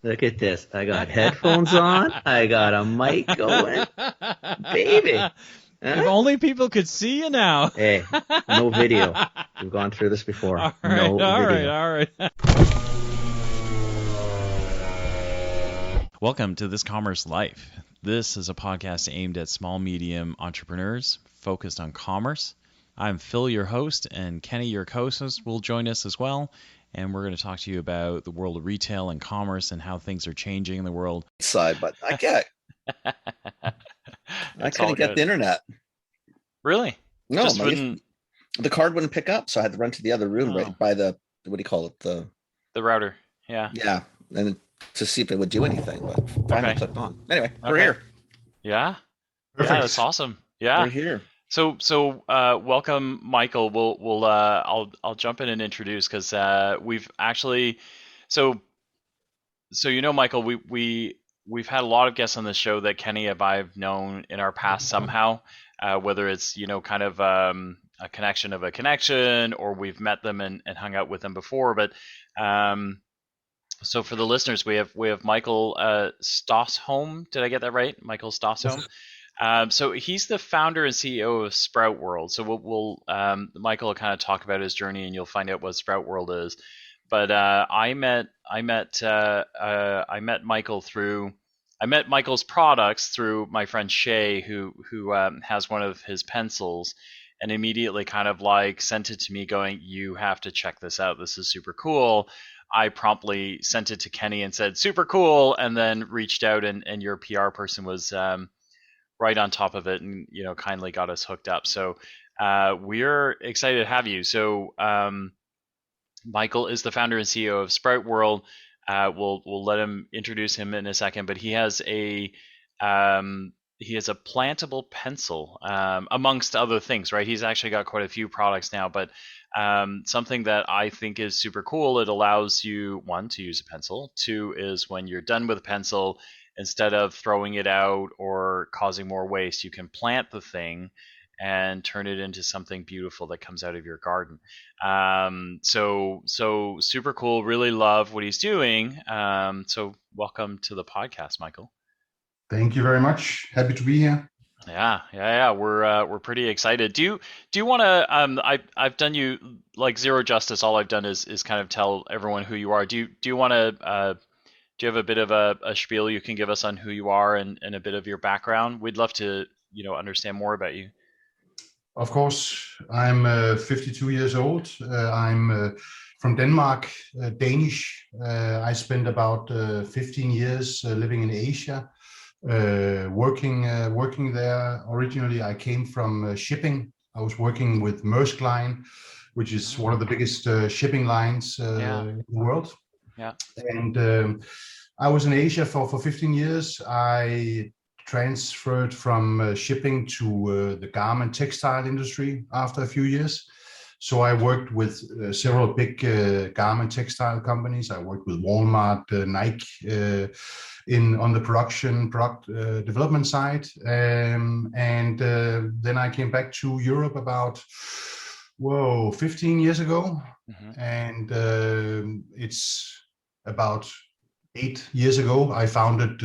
Look at this. I got headphones on. I got a mic going. Baby. If Huh? only people could see you now. Hey, no video. We've gone through this before. All right, No all right, video. all right. Welcome to This Commerce Life. This is a podcast aimed at small, medium entrepreneurs focused on commerce. I'm Phil, your host, and Kenny, your co-host, will join us as well. And we're going to talk to you about the world of retail and commerce and how things are changing in the world. Side, but I can't. I couldn't get the internet. Really? No, Just wouldn't... the card wouldn't pick up, so I had to run to the other room right by the, what do you call it? The router. Yeah. Yeah, and to see if it would do anything, but finally clicked on. Anyway, we're here. Yeah. Perfect. Yeah, that's awesome. Yeah. We're here. So welcome, Michael. I'll jump in and introduce because we've actually so Michael, we've had a lot of guests on this show that Kenny and I've known in our past somehow, whether it's kind of a connection of a connection, or we've met them and hung out with them before. But so for the listeners, we have Michael Stausholm. Did I get that right? Michael Stausholm. So he's the founder and CEO of Sprout World. So we'll Michael will kind of talk about his journey, and you'll find out what Sprout World is. But I met Michael's products through my friend Shay, who has one of his pencils, and immediately kind of like sent it to me, going, "You have to check this out. This is super cool." I promptly sent it to Kenny and said, "Super cool," and then reached out, and your PR person was right on top of it, and kindly got us hooked up. So we're excited to have you. So Michael is the founder and CEO of Sprout World. We'll let him introduce him in a second, but he has a plantable pencil, amongst other things, right? He's actually got quite a few products now, but something that I think is super cool. It allows you, one, to use a pencil. Two is when you're done with a pencil, instead of throwing it out or causing more waste, you can plant the thing and turn it into something beautiful that comes out of your garden. So super cool. Really love what he's doing. So welcome to the podcast, Michael. Thank you very much. Happy to be here. Yeah. We're pretty excited. Do you want to? I've done you like zero justice. All I've done is kind of tell everyone who you are. Do you want to? Do you have a bit of a spiel you can give us on who you are and a bit of your background? We'd love to, understand more about you. Of course, I'm 52 years old. I'm from Denmark, Danish. I spent about 15 years living in Asia, working there. Originally, I came from shipping. I was working with Maersk Line, which is one of the biggest shipping lines in the world. Yeah. And I was in Asia for 15 years. I transferred from shipping to the garment textile industry after a few years. So I worked with several big garment textile companies. I worked with Walmart, Nike on the product development side. And then I came back to Europe about 15 years ago. Mm-hmm. And it's about 8 years ago, I founded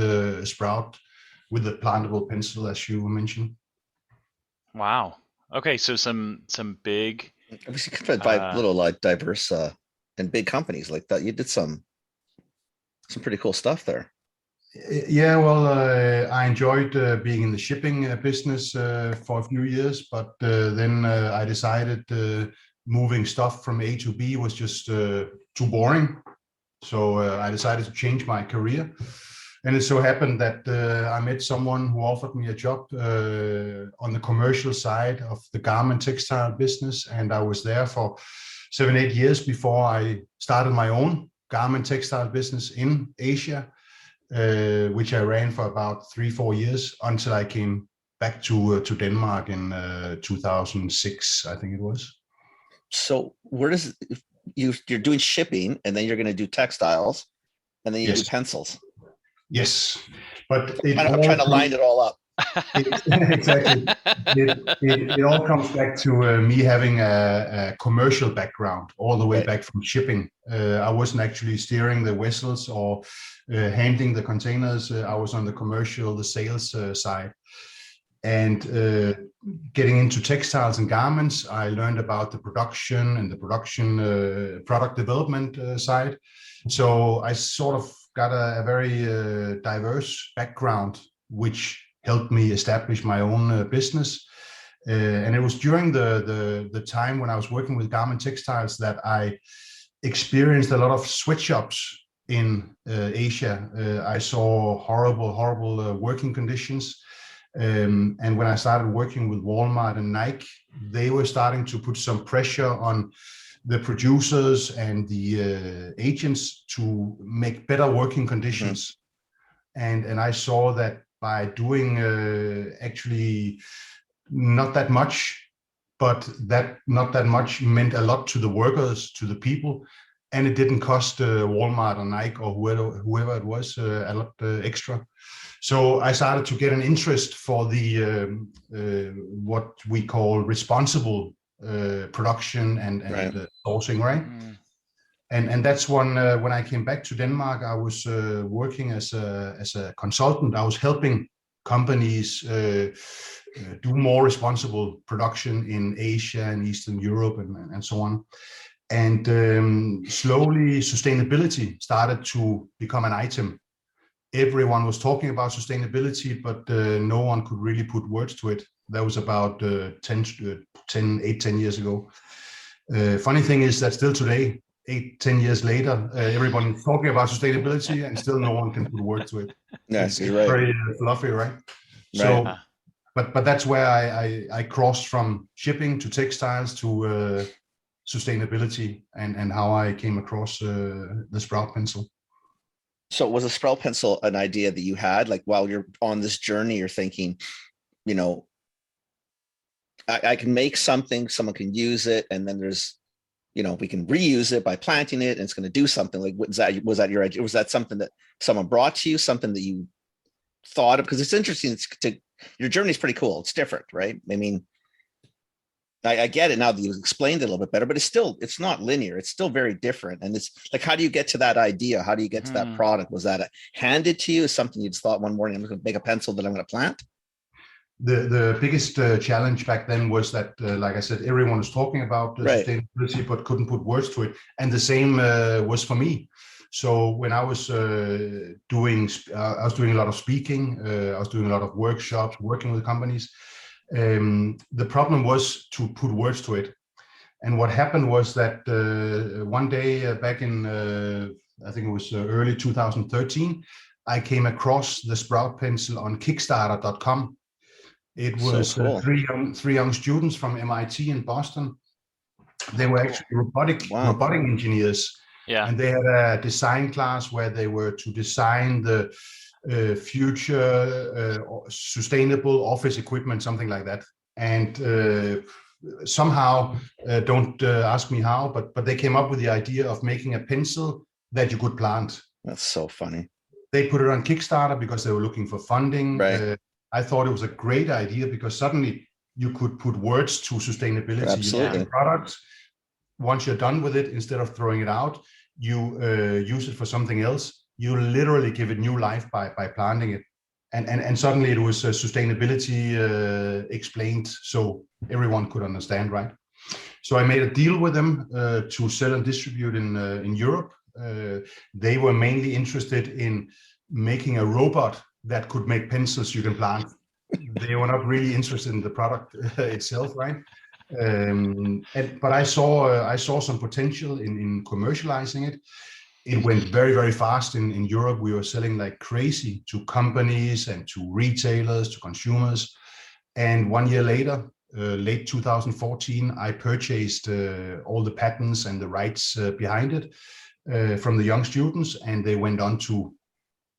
Sprout with a plantable pencil, as you mentioned. Wow. Okay, so some big. Obviously, could by little diverse and big companies like that. You did some pretty cool stuff there. Yeah, well, I enjoyed being in the shipping business for a few years, but then I decided moving stuff from A to B was just too boring. So I decided to change my career. And it so happened that I met someone who offered me a job on the commercial side of the garment textile business. And I was there for 7-8 years before I started my own garment textile business in Asia, which I ran for about 3-4 years until I came back to Denmark in 2006, I think it was. So where does you're doing shipping, and then you're going to do textiles, and then you do pencils? Yes, but I'm trying to line it all up. Exactly. It all comes back to me having a commercial background all the way Right. back from shipping. I wasn't actually steering the vessels or handling the containers. I was on the commercial, the sales side. And getting into textiles and garments, I learned about the production and the production product development side. So I sort of got a very diverse background, which helped me establish my own business. And it was during the time when I was working with garment textiles that I experienced a lot of sweatshops in Asia. I saw horrible working conditions. And when I started working with Walmart and Nike, they were starting to put some pressure on the producers and the agents to make better working conditions. And I saw that by doing actually not that much, but that not that much meant a lot to the workers, to the people, and it didn't cost Walmart or Nike or whoever it was a lot extra. So I started to get an interest for the what we call responsible production and sourcing, right? And that's when I came back to Denmark, I was working as a consultant. I was helping companies do more responsible production in Asia and Eastern Europe and so on. And slowly sustainability started to become an item. Everyone was talking about sustainability, but no one could really put words to it. That was about 10 years ago. Funny thing is that still today, 8-10 years later, everyone is talking about sustainability and still no one can put words to it. Yes, It's you're right. very fluffy, right? So, but that's where I crossed from shipping to textiles to sustainability and how I came across the Sprout pencil. So was a Sprout pencil an idea that you had, like while you're on this journey, you're thinking, you know, I can make something, someone can use it, and then there's, you know, we can reuse it by planting it, and it's going to do something. Like, was that your idea? Was that something that someone brought to you, something that you thought of? Because it's interesting. Your journey is pretty cool. It's different, right? I mean, I get it now that you've explained it a little bit better, but it's not linear. It's still very different. And it's like, how do you get to that idea? How do you get to that product? Was that handed to you as something you just thought one morning, I'm going to make a pencil that I'm going to plant? The biggest challenge back then was that, like I said, everyone was talking about sustainability, but couldn't put words to it. And the same was for me. So when I was doing a lot of speaking, I was doing a lot of workshops, working with companies. The problem was to put words to it. And what happened was that one day back in, I think it was early 2013, I came across the Sprout pencil on Kickstarter.com. It was so cool. three young students from MIT in Boston. They were actually robotic engineers. Yeah. And they had a design class where they were to design the future sustainable office equipment, something like that. And somehow, don't ask me how, but they came up with the idea of making a pencil that you could plant. That's so funny. They put it on Kickstarter because they were looking for funding. Right. I thought it was a great idea because suddenly you could put words to sustainability. Absolutely. You products. Once you're done with it, instead of throwing it out, you use it for something else. You literally give it new life by planting it. And suddenly it was sustainability explained so everyone could understand, right? So I made a deal with them to sell and distribute in Europe. They were mainly interested in making a robot that could make pencils you can plant. They were not really interested in the product itself, right? But I saw some potential in commercializing it. It went very, very fast in Europe. We were selling like crazy to companies and to retailers, to consumers. And 1 year later, late 2014, I purchased all the patents and the rights behind it from the young students, and they went on to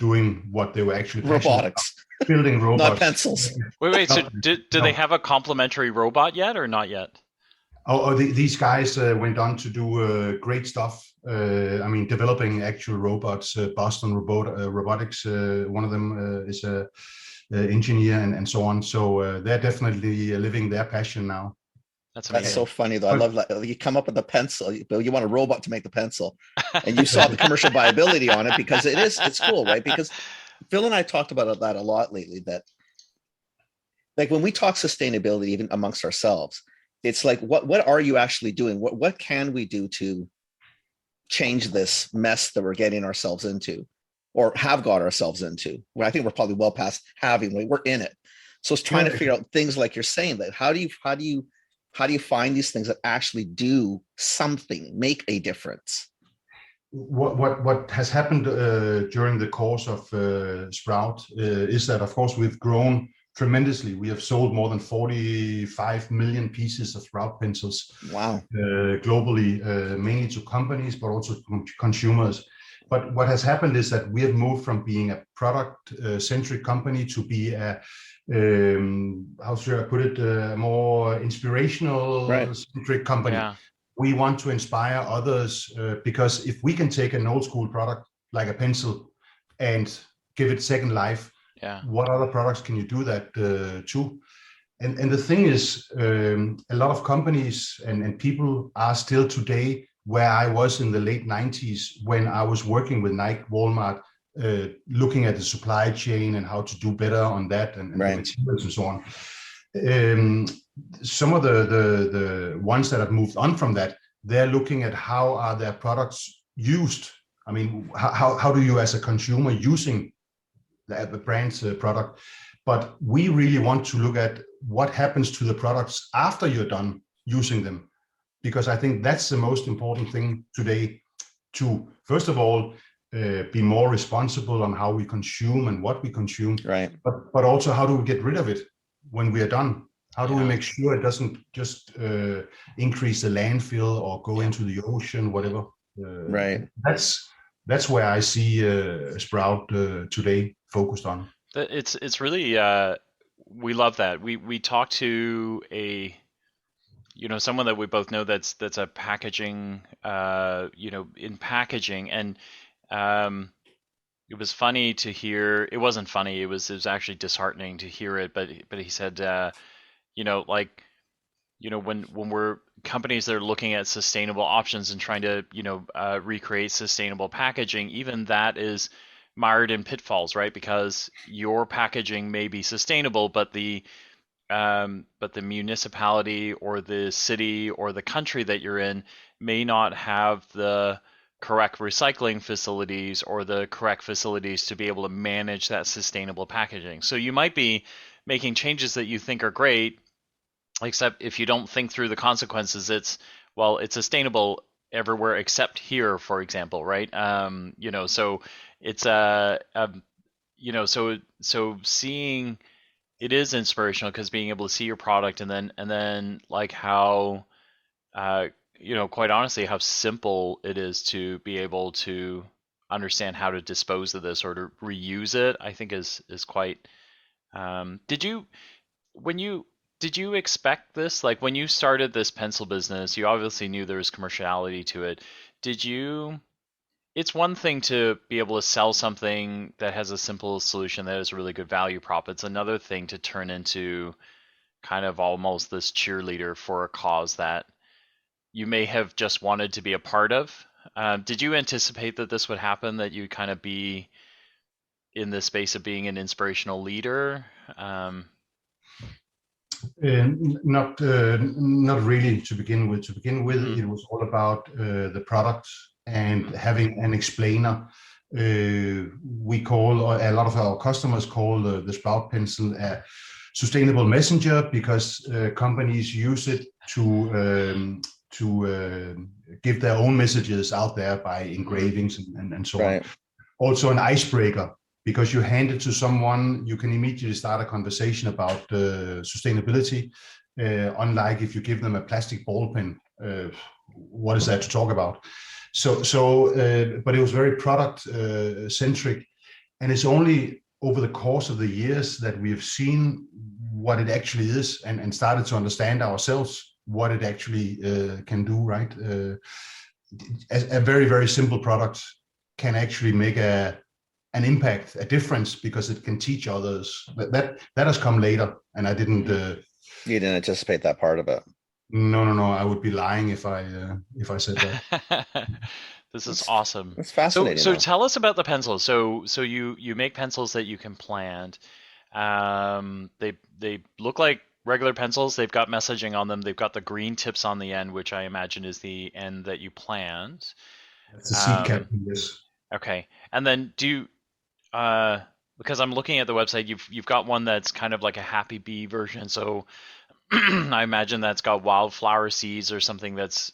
doing what they were actually robotics, about, building robots, not pencils. Wait. So do they have a complementary robot yet, or not yet? These guys went on to do great stuff. I mean, developing actual robots. Boston Robotics. One of them is engineer and so on. So they're definitely living their passion now. That's amazing. That's so funny though. I love that you come up with a pencil, but you want a robot to make the pencil, and you saw the commercial viability on it because it's cool, right? Because Phil and I talked about that a lot lately. That like when we talk sustainability, even amongst ourselves, it's like what are you actually doing? What can we do to change this mess that we're getting ourselves into, or have got ourselves into? Well, I think we're probably well past having. We're in it, so it's trying to figure out things like you're saying. That how do you find these things that actually do something, make a difference? What has happened during the course of Sprout is that, of course, we've grown tremendously. We have sold more than 45 million pieces of Sprout pencils. Wow. Globally, mainly to companies, but also to consumers. But what has happened is that we have moved from being a product-centric company to be a how should I put it, a more inspirational centric company. Yeah. We want to inspire others because if we can take an old school product like a pencil and give it second life, what other products can you do that to? And the thing is, a lot of companies and people are still today where I was in the late 90s when I was working with Nike, Walmart, looking at the supply chain and how to do better on that and the materials and so on. Some of the ones that have moved on from that, they're looking at how are their products used. I mean, how do you as a consumer using the brand's product? But we really want to look at what happens to the products after you're done using them, because I think that's the most important thing today, to first of all be more responsible on how we consume and what we consume, but also how do we get rid of it when we are done? How do we make sure it doesn't just increase the landfill or go into the ocean, whatever? That's where I see Sprout today focused on. It's really we love that. We talked to someone that we both know that's a packaging in packaging, and it was funny to hear. It wasn't funny. It was actually disheartening to hear it. But he said, when we're companies that are looking at sustainable options and trying to recreate sustainable packaging, even that is mired in pitfalls, right? Because your packaging may be sustainable, but the municipality or the city or the country that you're in may not have the correct recycling facilities or the correct facilities to be able to manage that sustainable packaging. So you might be making changes that you think are great, except if you don't think through the consequences, it's sustainable everywhere except here, for example, right? So it's so seeing it is inspirational, because being able to see your product and then like how quite honestly how simple it is to be able to understand how to dispose of this or to reuse it, I think is quite. Did you expect this? Like when you started this pencil business, you obviously knew there was commerciality to it. It's one thing to be able to sell something that has a simple solution that has a really good value prop. It's another thing to turn into kind of almost this cheerleader for a cause that you may have just wanted to be a part of. Did you anticipate that this would happen, that you'd kind of be in the space of being an inspirational leader? Not really to begin with. It was all about the product and having an explainer. We call, or a lot of our customers call the Sprout pencil a sustainable messenger, because companies use it to give their own messages out there by engravings and so on. Also an icebreaker, because you hand it to someone, you can immediately start a conversation about sustainability. Unlike if you give them a plastic ball pen, what is that to talk about? But it was very product centric, and it's only over the course of the years that we have seen what it actually is and started to understand ourselves what it actually can do. Right, a very, very simple product can actually make a an impact, a difference, because it can teach others. That has come later, and I didn't. You didn't anticipate that part of it. No. I would be lying if I said that. This is awesome. It's fascinating. So tell us about the pencils. So you make pencils that you can plant. They look like regular pencils. They've got messaging on them. They've got the green tips on the end, which I imagine is the end that you plant. It's a seed cap. Yes. Okay, and then because I'm looking at the website, you've got one that's kind of like a happy bee version. So I imagine that's got wildflower seeds or something that's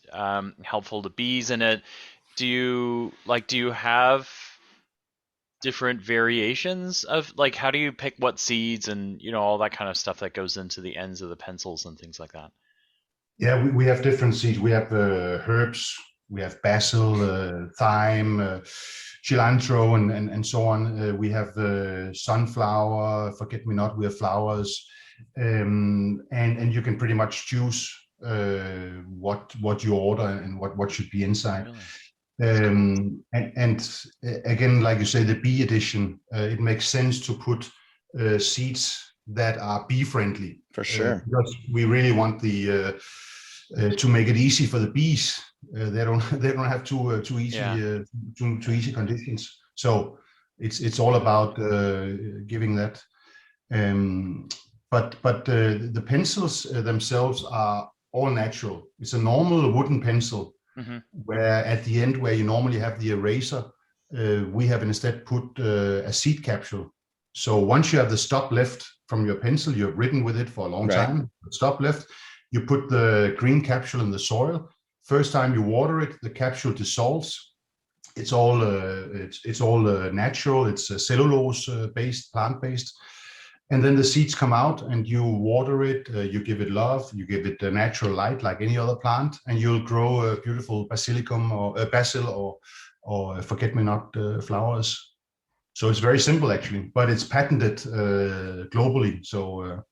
helpful to bees in it. Do you have different variations of, like, how do you pick what seeds and all that kind of stuff that goes into the ends of the pencils and things like that? Yeah, we have different seeds. We have herbs. We have basil, thyme, cilantro, and so on. We have sunflower, forget-me-not. We have flowers, and you can pretty much choose what you order and what should be inside. Really? And again, like you say, the bee edition, it makes sense to put seeds that are bee friendly. For sure. Because we really want the to make it easy for the bees. They don't have too easy conditions. So it's all about giving that. But the pencils themselves are all natural. It's a normal wooden pencil. Mm-hmm. Where at the end, where you normally have the eraser, we have instead put a seed capsule. So once you have the stop left from your pencil, you've written with it for a long time, stop left, you put the green capsule in the soil. First time you water it, the capsule dissolves. It's all natural. It's cellulose based, plant based. And then the seeds come out and you water it, you give it love, you give it a natural light like any other plant, and you'll grow a beautiful basilicum or basil or forget-me-not flowers. So it's very simple actually, but it's patented globally. So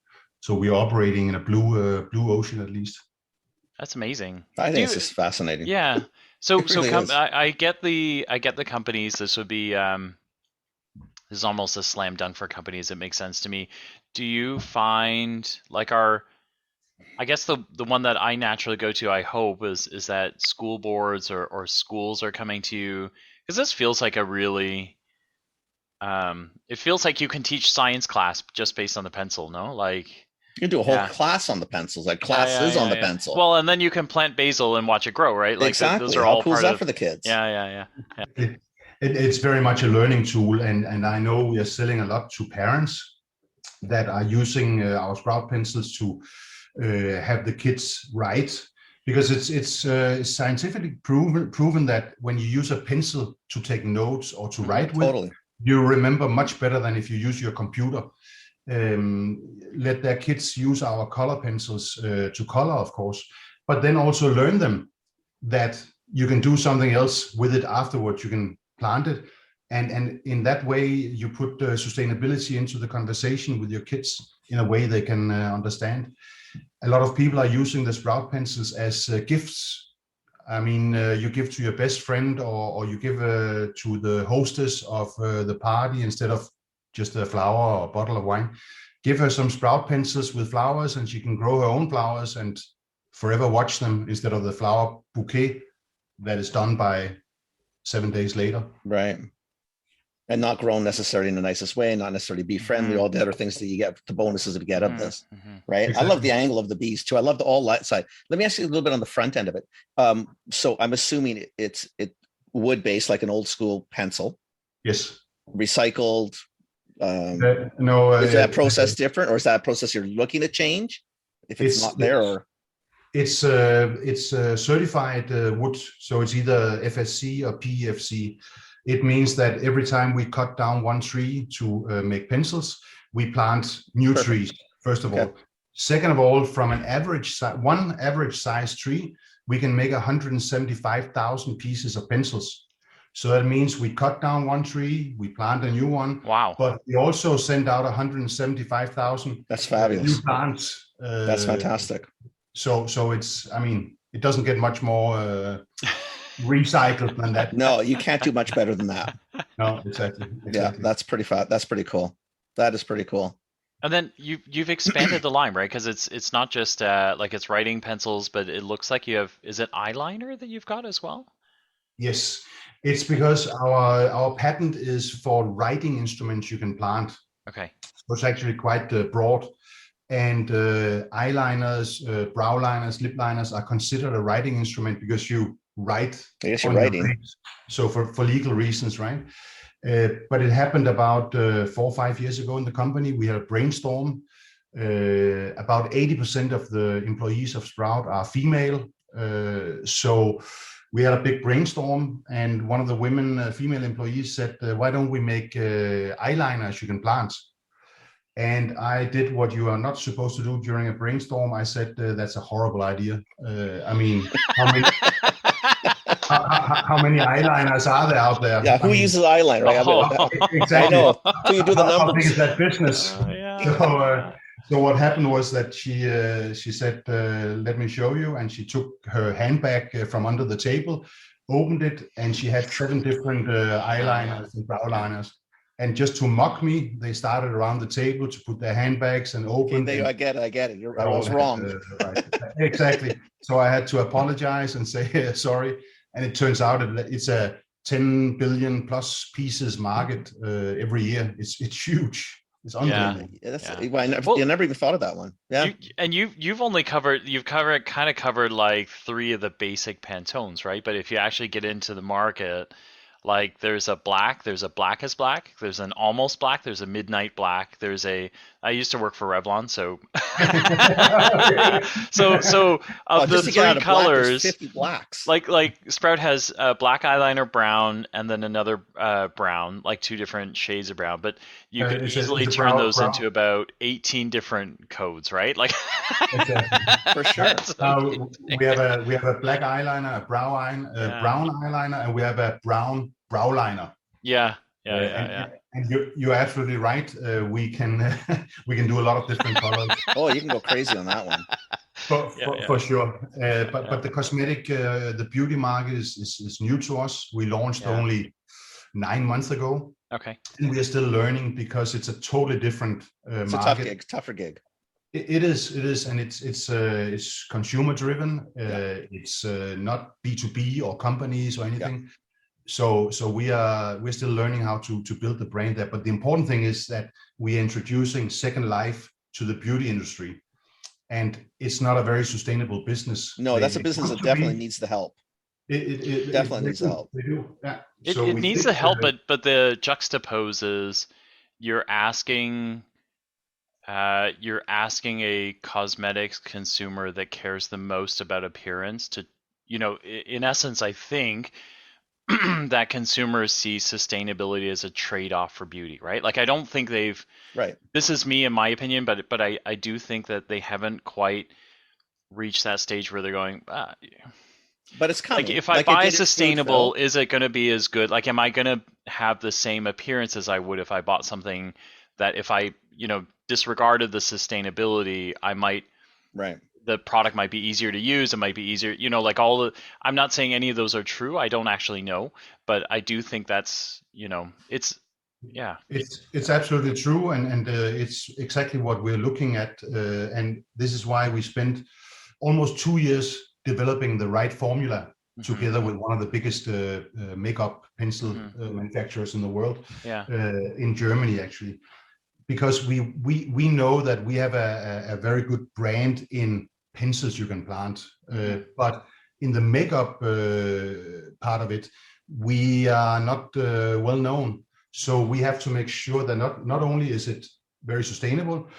we're operating in a blue ocean at least. That's amazing. I think it's just fascinating. Yeah. So really I get the companies. This would be this is almost a slam dunk for companies. It makes sense to me. Do you find, like, I guess the one that I naturally go to, I hope, is that school boards or schools are coming to you, because this feels like a really it feels like you can teach science class just based on the pencil, no? Like you can do a whole class on the pencils, like classes on the pencil. Well, and then you can plant basil and watch it grow, right? Like exactly. Those are How all cool part is that of, for the kids? Yeah. It's very much a learning tool, and I know we are selling a lot to parents that are using our Sprout pencils to have the kids write, because it's scientifically proven that when you use a pencil to take notes or to write with, you remember much better than if you use your computer. Let their kids use our color pencils to color, of course, but then also learn them that you can do something else with it afterwards. You can plant it, and in that way you put sustainability into the conversation with your kids in a way they can understand. A lot of people are using the Sprout pencils as gifts. I mean, you give to your best friend, or you give to the hostess of the party, instead of just a flower or a bottle of wine. Give her some Sprout pencils with flowers, and she can grow her own flowers and forever watch them, instead of the flower bouquet that is done by 7 days later. Right. And not grown necessarily in the nicest way, not necessarily bee friendly, all the other things that you get, the bonuses that you get of this, right? Exactly. I love the angle of the bees too. I love the all light side. Let me ask you a little bit on the front end of it. So I'm assuming it's wood based, like an old school pencil. Yes. Recycled. No. Is that process different, or is that process you're looking to change if it's not there? Or it's certified wood, so it's either FSC or PEFC. It means that every time we cut down one tree to make pencils, we plant new trees, first of all. Second of all, from an average size tree, we can make 175,000 pieces of pencils. So that means we cut down one tree, we plant a new one. Wow. But we also send out 175,000 That's fabulous. New plants. That's fantastic. So it's, I mean, it doesn't get much more recycled than that. No, you can't do much better than that. No, exactly. Yeah, that's pretty fat. That's pretty cool. That is pretty cool. And then you've expanded the line, right? Because it's not just like it's writing pencils, but it looks like you have, is it eyeliner that you've got as well? Yes, it's because our patent is for writing instruments you can plant. Okay. So it's actually quite broad. And eyeliners, brow liners, lip liners are considered a writing instrument because you write. I guess you're writing. So for legal reasons, right? But it happened about 4 or 5 years ago in the company. We had a brainstorm. About 80% of the employees of Sprout are female. So we had a big brainstorm, and one of the women, female employees said, why don't we make eyeliners you can plant? And I did what you are not supposed to do during a brainstorm. I said, that's a horrible idea. I mean, how many eyeliners are there out there? Yeah, who uses eyeliner? Exactly. I know. So you do the numbers. How big is that business? So what happened was that she said, let me show you. And she took her handbag from under the table, opened it, and she had 7 different eyeliners and brow liners. And just to mock me, they started around the table to put their handbags and open. I get it. I was wrong. Right. Exactly. So I had to apologize and say sorry. And it turns out it's a 10 billion plus pieces market every year. It's huge. It's unbelievable. I never even thought of that one. Yeah. You've covered like 3 of the basic Pantones, right? But if you actually get into the market, like there's a blackest black, there's an almost black, there's a midnight black, I used to work for Revlon, so so of the 3 colors, 50 blacks. Like Sprout has black eyeliner, brown, and then another brown, like 2 different shades of brown, but you could easily turn those into about 18 different codes, right? Like exactly. For sure. We have a black eyeliner, a brown eyeliner, and we have a brown brow liner. Yeah. And you're absolutely right. We can do a lot of different colors. Oh, you can go crazy on that one. For sure. But the cosmetic, the beauty market is new to us. We launched only 9 months ago. Okay. And we are still learning because it's a totally different it's market. a tougher gig. It is, and it's consumer driven. It's not B2B or companies or anything. Yeah. So we're still learning how to build the brand there. But the important thing is that we're introducing second life to the beauty industry, and it's not a very sustainable business. No, that's a business that definitely needs the help. It definitely needs the help. They do. Yeah. It needs the help, but the juxtaposes you're asking a cosmetics consumer that cares the most about appearance to, in essence, I think that consumers see sustainability as a trade-off for beauty, right? Like I don't think they've. Right. This is me in my opinion, but I do think that they haven't quite reached that stage where they're going. But it's coming. Like if I buy sustainable, is it going to be as good? Like, am I going to have the same appearance as I would if I bought something that if I, disregarded the sustainability, I might. Right. The product might be easier to use. It might be easier, I'm not saying any of those are true. I don't actually know, but I do think that's, it's, yeah. It's absolutely true. And it's exactly what we're looking at. And this is why we spent almost 2 years developing the right formula together with one of the biggest makeup pencil manufacturers in the world, in Germany, actually. Because we know that we have a very good brand in pencils you can plant, but in the makeup part of it, we are not well known. So we have to make sure that not only is it very sustainable,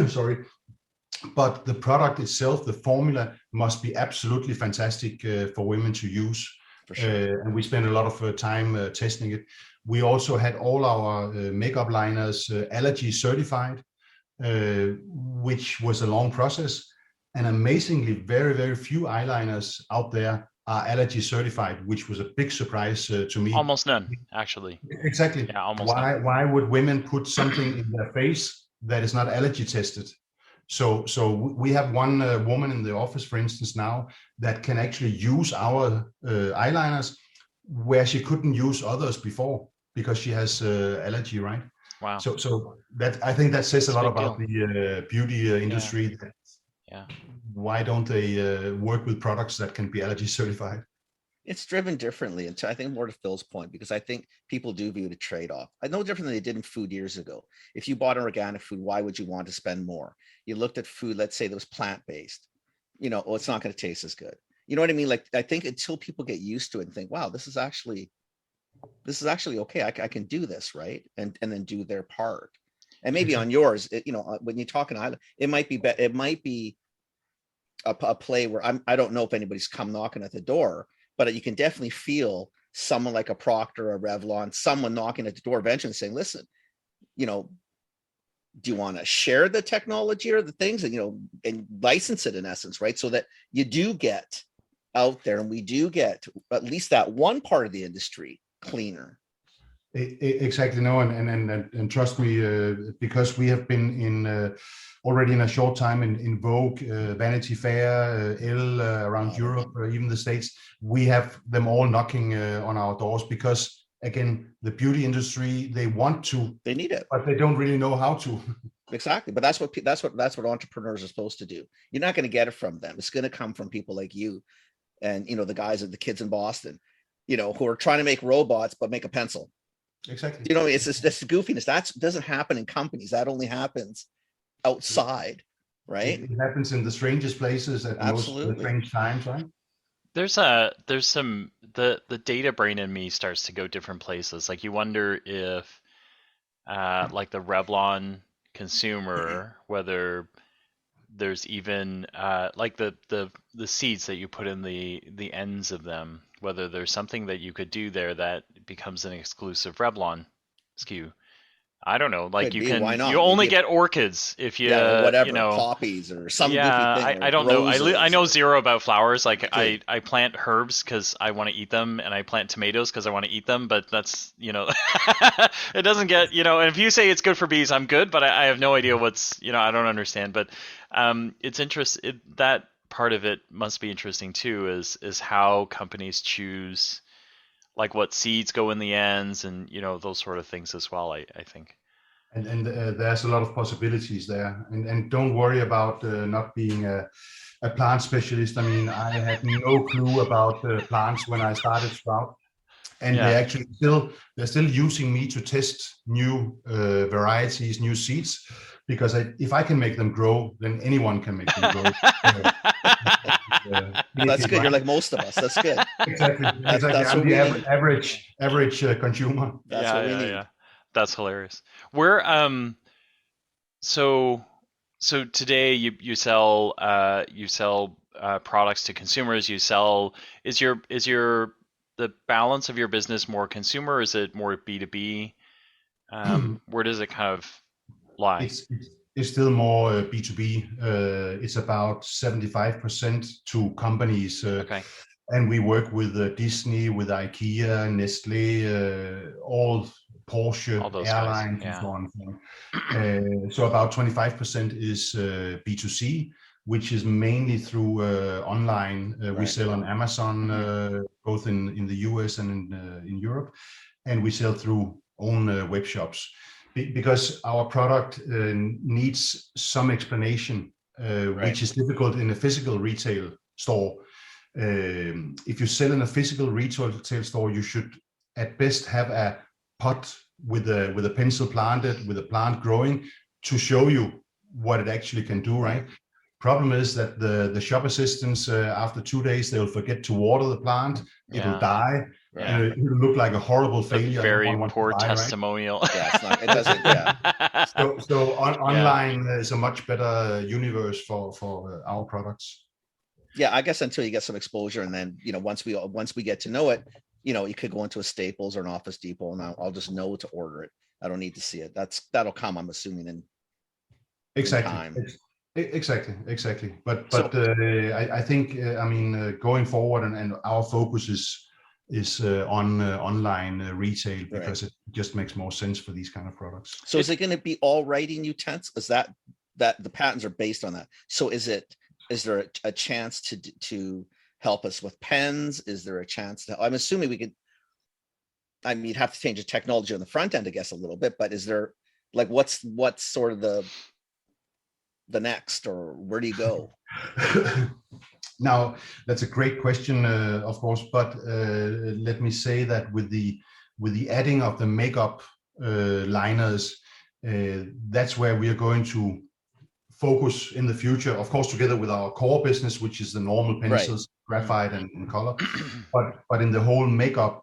sorry, but the product itself, the formula, must be absolutely fantastic for women to use. For sure. And we spend a lot of time testing it. We also had all our makeup liners allergy certified, which was a long process. And amazingly, very, very few eyeliners out there are allergy certified, which was a big surprise to me. Almost none, actually. Exactly. Yeah, almost none. Why would women put something in their face that is not allergy tested? So we have one woman in the office, for instance, now that can actually use our eyeliners where she couldn't use others before. because she has allergy, right? Wow. So that, I think that says a lot about the beauty industry. Yeah. Why don't they work with products that can be allergy certified? It's driven differently, and I think more to Phil's point, because I think people do view the trade-off. I know different than they did in food years ago. If you bought an organic food, why would you want to spend more? You looked at food, let's say that was plant-based. Oh, it's not going to taste as good. You know what I mean? Like, I think until people get used to it and think, wow, this is actually okay. I can do this, right? And then do their part. And maybe on yours, when you're talking island, it might be a play where I don't know if anybody's come knocking at the door, but you can definitely feel someone like a Procter or Revlon, someone knocking at the door eventually saying, listen, do you want to share the technology or the things and license it in essence, right? So that you do get out there and we do get at least that one part of the industry cleaner. Exactly. No, and trust me, because we have been in already in a short time in Vogue, Vanity Fair, Elle, around Europe, even the States, we have them all knocking on our doors because, again, the beauty industry, they need it, but they don't really know how to. Exactly, but that's what entrepreneurs are supposed to do. You're not going to get it from them. It's going to come from people like you, and the guys the kids in Boston, who are trying to make robots but make a pencil. Exactly. It's this goofiness that doesn't happen in companies. That only happens outside, right? It happens in the strangest places at the most strange times, right? There's some the data brain in me starts to go different places. Like you wonder if like the Revlon consumer, whether there's even like the seeds that you put in the ends of them, whether there's something that you could do there that becomes an exclusive Revlon SKU. I don't know. Like you only get orchids if you whatever poppies or some goofy thing. I don't know. I know zero about flowers. Like I plant herbs because I want to eat them, and I plant tomatoes because I want to eat them. But that's it doesn't get And if you say it's good for bees, I'm good. But I have no idea what's I don't understand. But it's interesting. That part of it must be interesting too. Is how companies choose. Like what seeds go in the ends and, those sort of things as well, I think. And there's a lot of possibilities there. And don't worry about not being a plant specialist. I mean, I had no clue about plants when I started Sprout. And they're still using me to test new varieties, new seeds, because if I can make them grow, then anyone can make them grow. That's good. You're like most of us. That's good. Exactly. That's I'm the average consumer. That's what we need. Yeah. That's hilarious. We're so today you sell products to consumers. Is the balance of your business more consumer, or is it more B2B? Where does it kind of lie? It's still more B2B. It's about 75% to companies. Okay. And we work with Disney, with IKEA, Nestle, all Porsche, all those airlines, guys. and so on. So about 25% is B2C, which is mainly through online. We sell on Amazon, both in the US and in Europe, and we sell through own web shops. Because our product needs some explanation, which is difficult in a physical retail store. If you sell in a physical retail store, you should at best have a pot with a pencil planted, with a plant growing, to show you what it actually can do, right? Problem is that the shop assistants, after 2 days, they'll forget to water the plant. It'll die. And it'll look like a horrible failure. Very poor testimonial. Right? Yeah, it doesn't. Yeah. So online is a much better universe for our products. Yeah, I guess until you get some exposure, and then once we get to know it, you could go into a Staples or an Office Depot, and I'll just know to order it. I don't need to see it. That'll come, I'm assuming, in time. Exactly. But I think going forward, and our focus is on online retail, because it just makes more sense for these kind of products. So is it going to be all writing utensils? Is that the patents are based on that? So is there a chance to help us with pens? Is there a chance I'm assuming we could. I mean, you'd have to change the technology on the front end, I guess, a little bit, but is there like, what's sort of the next, or where do you go? Now, that's a great question, of course, but let me say that with the adding of the makeup liners, that's where we are going to focus in the future, of course, together with our core business, which is the normal pencils, graphite and color. But in the whole makeup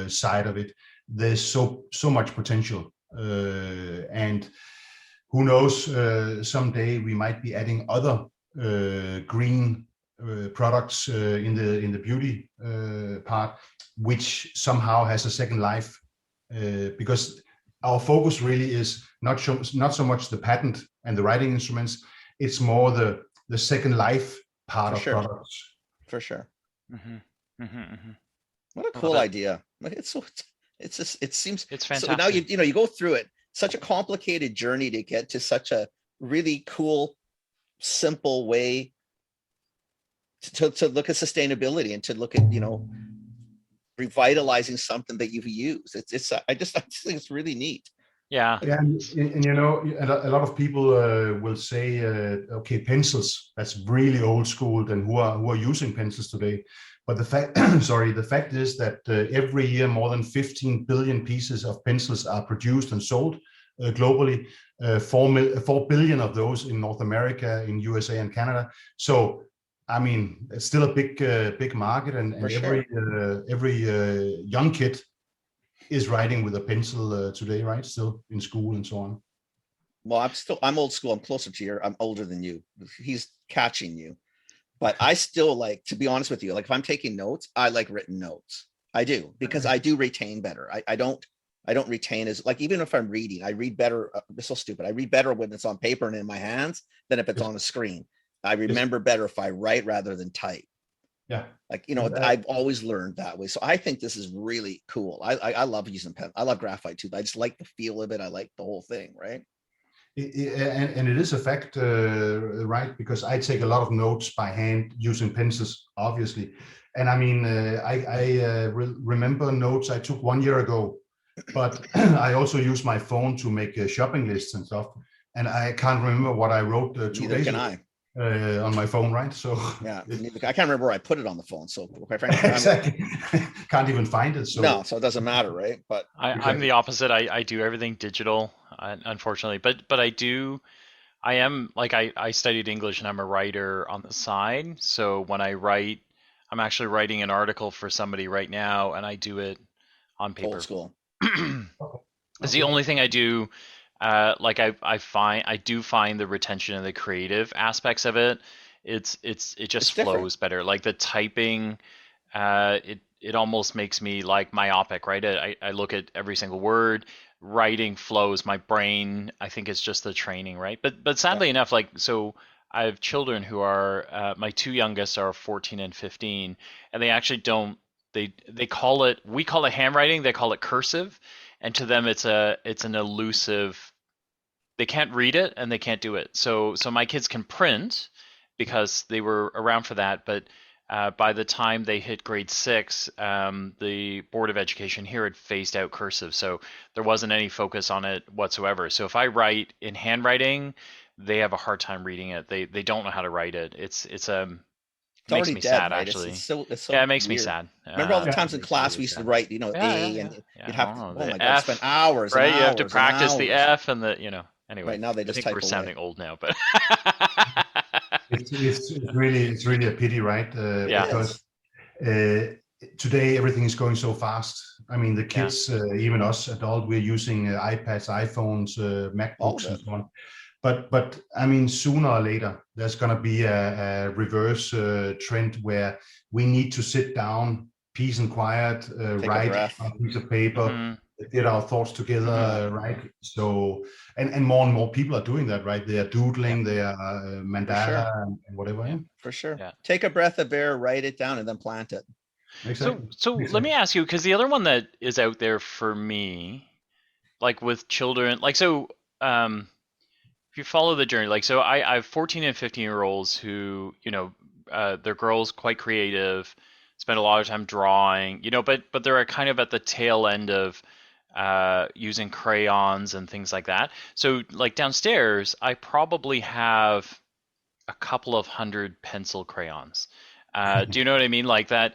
side of it, there's so much potential, and who knows, someday we might be adding other green products in the beauty part, which somehow has a second life, because our focus really is not so much the patent and the writing instruments, it's more the second life part of products. For sure. What a I cool love it. idea. It's just, it seems, It's so fantastic. now you go through it, such a complicated journey to get to such a really cool, simple way to look at sustainability and to look at, revitalizing something that you've used. I just think it's really neat. Yeah. Yeah, and a lot of people will say, okay, pencils, that's really old school, and who are using pencils today? But the fact, the fact is that every year more than 15 billion pieces of pencils are produced and sold globally. 4 billion of those in North America, in USA and Canada. So, I mean, it's still a big market, and every young kid is writing with a pencil today, right? Still in school and so on. Well, I'm old school. I'm closer to you. I'm older than you. He's catching you. But I still like, to be honest with you, like if I'm taking notes, I like written notes. I do, because I do retain better. I don't retain as, like, even if I'm reading, I read better. It's so stupid. I read better when it's on paper and in my hands than if it's on a screen. I remember better if I write rather than type. Yeah. Like, I've always learned that way. So I think this is really cool. I love using pen. I love graphite too. I just like the feel of it. I like the whole thing, right? And it is a fact, right? Because I take a lot of notes by hand using pencils, obviously. And I mean, I remember notes I took 1 year ago, but I also use my phone to make shopping lists and stuff. And I can't remember what I wrote 2 days ago. On my phone, right? So yeah, I can't remember where I put it on the phone. So quite frankly, exactly, can't even find it. So no, so it doesn't matter, right? But I'm the opposite. I do everything digital, unfortunately. But I am like, I studied English and I'm a writer on the side. So when I write, I'm actually writing an article for somebody right now, and I do it on paper. Old school. It's the only thing I do. Like I do find the retention and the creative aspects of it. It just flows better. Like the typing, it almost makes me like myopic, right? I look at every single word. Writing flows. My brain, I think it's just the training, right? But sadly enough, like, so I have children who are my two youngest are 14 and 15, and they actually don't. They call it, we call it handwriting. They call it cursive. And to them, it's an elusive. They can't read it and they can't do it. So my kids can print because they were around for that. But by the time they hit grade 6, the Board of Education here had phased out cursive, so there wasn't any focus on it whatsoever. So if I write in handwriting, they have a hard time reading it. They don't know how to write it. It makes me sad, right? Actually. It's so yeah, it makes weird. me sad. Remember all the times in class we used to write, A, and you'd have to, oh my God, spend hours, right? And hours, you have to practice the hours. F and the, anyway. Right now they just I think type we're away. sounding old now, but it's really a pity, right? Because today everything is going so fast. I mean, the kids, even us adults, we're using iPads, iPhones, MacBooks, and so on. But I mean, sooner or later, there's going to be a reverse trend where we need to sit down, peace and quiet, write on a piece of paper, get our thoughts together, right? So, and more people are doing that, right? They are doodling, they are mandala and whatever. Yeah, for sure. Yeah. Take a breath of air, write it down, and then plant it. Exactly. So let me ask you, because the other one that is out there for me, like with children, like, so if you follow the journey, like, so I have 14 and 15-year-olds who, they're girls, quite creative, spend a lot of time drawing, but they're kind of at the tail end of using crayons and things like that. So like downstairs, I probably have a couple of hundred pencil crayons. Do you know what I mean? Like that,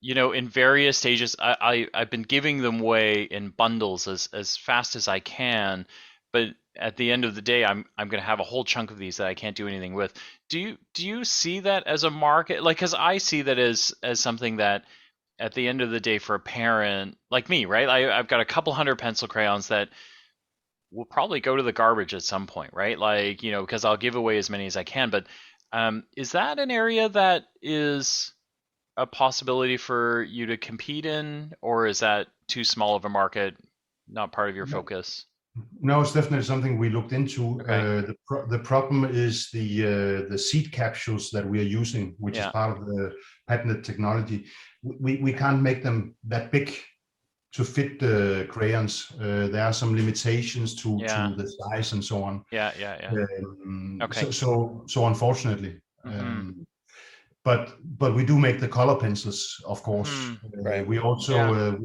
in various stages, I've been giving them away in bundles as fast as I can, but at the end of the day, I'm going to have a whole chunk of these that I can't do anything with. Do you see that as a market? Like, because I see that as something that at the end of the day for a parent like me, right? I've got a couple hundred pencil crayons that will probably go to the garbage at some point, right? Like, because I'll give away as many as I can. But is that an area that is a possibility for you to compete in, or is that too small of a market, not part of your focus? No, it's definitely something we looked into. Okay. The problem is the seed capsules that we are using, which is part of the patented technology. We can't make them that big to fit the crayons. There are some limitations to the size and so on. Yeah. Okay. So unfortunately, but we do make the color pencils, of course. Right. We also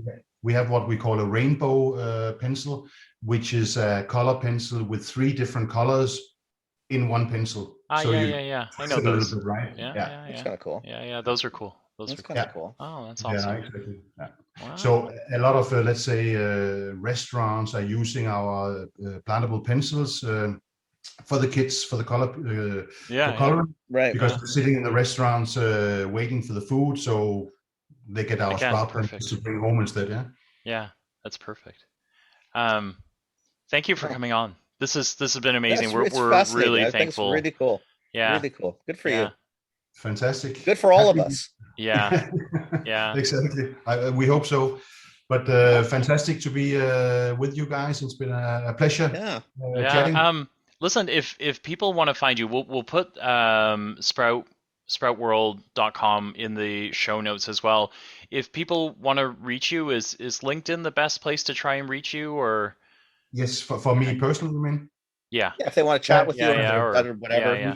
we have what we call a rainbow pencil, which is a color pencil with 3 different colors in one pencil. I know those. Right? Yeah. That's kind of cool. Yeah, those are cool. That's kind of cool. Oh, that's awesome. Yeah, exactly. Yeah. Wow. So a lot of, let's say, restaurants are using our plantable pencils for the kids, for the color, for coloring, right? Because they're sitting in the restaurants waiting for the food, so they get our Sprout pencils to bring home instead. Yeah, that's perfect. Thank you for coming on. This has been amazing. We're really thankful. It's really cool. Yeah, really cool. Good for you. Fantastic. Good for all of us. Yeah. Exactly. We hope so. But fantastic to be with you guys. It's been a pleasure. Chatting. Listen, if people want to find you, we'll put sproutworld.com in the show notes as well. If people want to reach you, is LinkedIn the best place to try and reach you, or? Yes, for me personally, you mean? Yeah. If they want to chat with you or whatever. Yeah.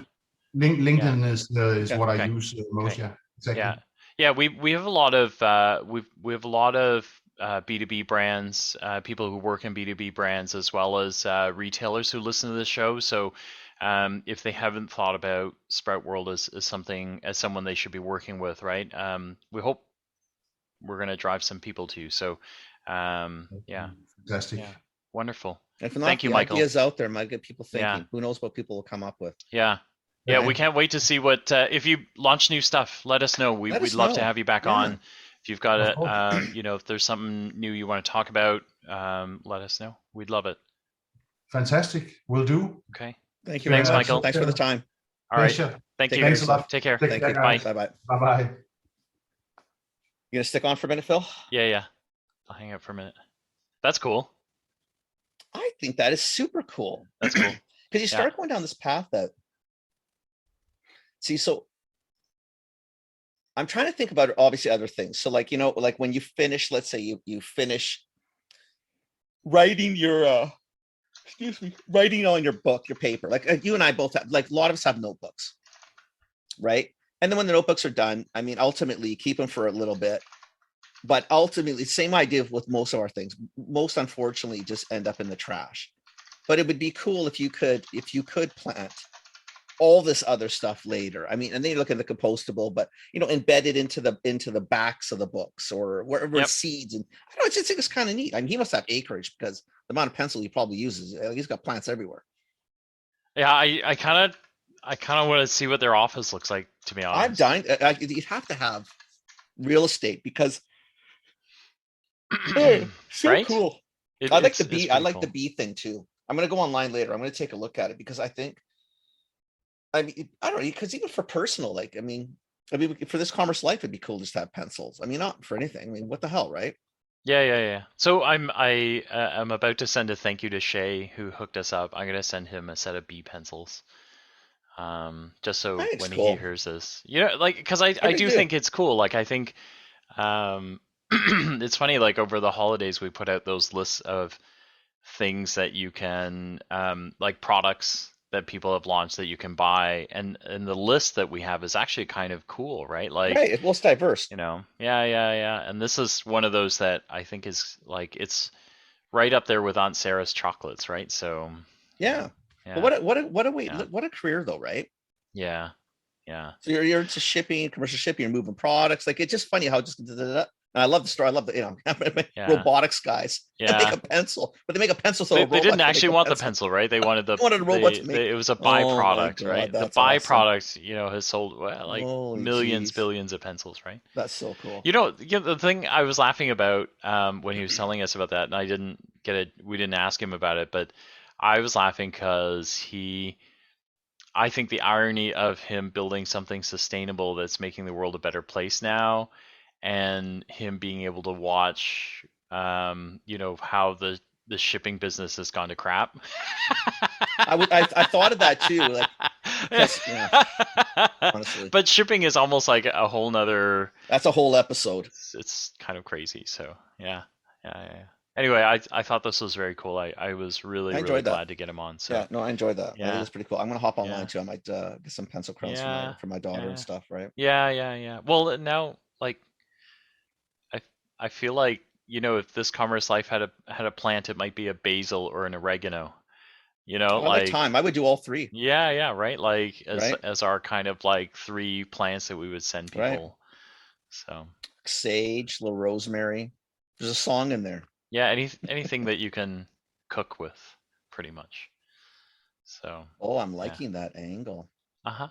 LinkedIn is what I use most. Okay. Yeah, exactly. Yeah. We have a lot of we have a lot of B2B brands, people who work in B2B brands, as well as retailers who listen to the show. So if they haven't thought about Sprout World as someone they should be working with, right? We hope we're going to drive some people to you. So fantastic. Yeah. Wonderful. If not, thank you, Michael. Ideas out there might get people thinking. Yeah. Who knows what people will come up with? Yeah. Yeah, we can't wait to see what if you launch new stuff. Let us know. We'd love to have you back on. If you've got if there's something new you want to talk about, let us know. We'd love it. Fantastic. Will do. Okay. Thank you. Thanks, Michael. Thanks for the time. All right. Thank you. Thanks a lot. Take care. Thank you. Bye. Bye. Bye. You gonna stick on for a minute, Phil? Yeah. I'll hang out for a minute. That's cool. I think that is super cool. That's cool. Because you start going down this path that. See, so I'm trying to think about obviously other things. So like, like when you finish, let's say you finish writing your, writing on your book, your paper, like you and I both have, like a lot of us have notebooks, right? And then when the notebooks are done, I mean, ultimately you keep them for a little bit, but ultimately same idea with most of our things, most unfortunately just end up in the trash. But it would be cool if you could plant all this other stuff later. I mean, and then you look at the compostable, but embedded into the backs of the books or wherever seeds. And I don't know, I just think it's kind of neat. I mean, he must have acreage because the amount of pencil he probably uses, he's got plants everywhere. Yeah, I kind of want to see what their office looks like, to be honest. I'm dying. You'd have to have real estate because so cool. I like the bee thing too. I'm going to go online later. I'm going to take a look at it because I mean, I don't know, because even for personal, like, I mean, for this commerce life, it'd be cool just to have pencils. I mean, not for anything. I mean, what the hell, right? Yeah. So I'm about to send a thank you to Shay, who hooked us up. I'm gonna send him a set of bee pencils, just so when he hears this, like, because I do think it's cool. Like, I think, it's funny. Like, over the holidays, we put out those lists of things that you can, like, products that people have launched that you can buy, and the list that we have is actually kind of cool, right? Like, right. Well, it's diverse. yeah. And this is one of those that I think is like, it's right up there with Aunt Sarah's chocolates, right? So Yeah. yeah, But what a way, Yeah. what a career though, right? yeah. So you're into shipping, commercial shipping, you're moving products. Like, it's just funny how just and I love the story. I love the Yeah. robotics guys. They Yeah. make a pencil, but they make a pencil so They didn't actually want the pencil, right? They wanted the They wanted a robot to make- it was a Oh my byproduct, God, right? The that's awesome. byproduct, has sold like Holy millions, jeez. billions of pencils, right? That's so cool. The thing I was laughing about when he was telling us about that, and I didn't get it. We didn't ask him about it, but I was laughing because I think the irony of him building something sustainable that's making the world a better place now, and him being able to watch, how the shipping business has gone to crap. I thought of that too. Like, honestly, but shipping is almost like a whole nother. that's a whole episode. It's kind of crazy. So yeah. Anyway, I thought this was very cool. I was really glad to get him on. So yeah, no, I enjoyed that. Yeah. It was pretty cool. I'm gonna hop online Yeah. too. I might get some pencil crowns for my daughter and stuff, right? Yeah. Well, now like I feel like if this Commerce Life had a plant, it might be a basil or an oregano. Like time. I would do all three. Yeah, right. Like Right. as our kind of like 3 plants that we would send people. Right. So Sage, little rosemary. There's a song in there. yeah, anything that you can cook with, pretty much. So Oh, I'm liking that angle. uh-huh.